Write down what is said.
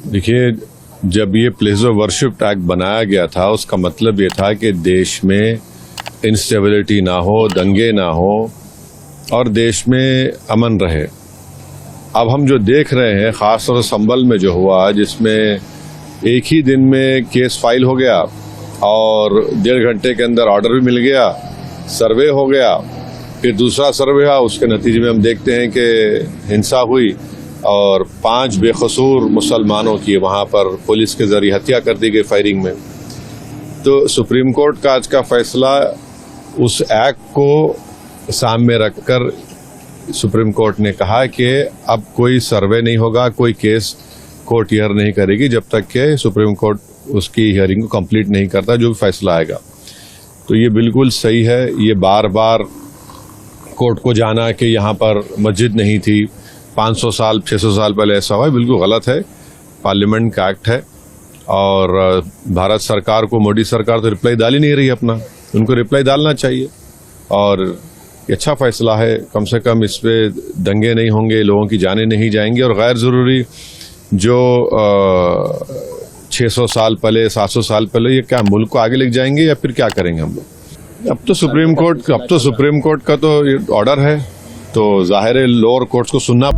देखिए, जब ये प्लेस ऑफ वर्शिप एक्ट बनाया गया था उसका मतलब ये था कि देश में इंस्टेबिलिटी ना हो, दंगे ना हो और देश में अमन रहे। अब हम जो देख रहे हैं, खासतौर से संभल में जो हुआ, जिसमें एक ही दिन में केस फाइल हो गया और 1.5 घंटे के अंदर ऑर्डर भी मिल गया, सर्वे हो गया, फिर दूसरा सर्वे हुआ, उसके नतीजे में हम देखते हैं कि हिंसा हुई और 5 बेकसूर मुसलमानों की वहाँ पर पुलिस के जरिए हत्या कर दी गई फायरिंग में। तो सुप्रीम कोर्ट का आज का फैसला उस एक्ट को सामने रखकर सुप्रीम कोर्ट ने कहा कि अब कोई सर्वे नहीं होगा, कोई केस कोर्ट हियर नहीं करेगी जब तक कि सुप्रीम कोर्ट उसकी हियरिंग को कंप्लीट नहीं करता, जो भी फैसला आएगा। तो ये बिल्कुल सही है। ये बार बार कोर्ट को जाना कि यहाँ पर मस्जिद नहीं थी, 500 साल 600 साल पहले ऐसा हुआ, बिल्कुल गलत है। पार्लियामेंट का एक्ट है और भारत सरकार को, मोदी सरकार तो रिप्लाई डाल ही नहीं रही अपना, उनको रिप्लाई डालना चाहिए। और ये अच्छा फैसला है, कम से कम इस पे दंगे नहीं होंगे, लोगों की जानें नहीं जाएंगी और गैर ज़रूरी जो 600 साल पहले 700 साल पहले, ये क्या मुल्क को आगे लेके जाएंगे या फिर क्या करेंगे हम लोग? अब तो सुप्रीम कोर्ट का तो ऑर्डर है, तो जाहिर है लोअर कोर्ट्स को सुनना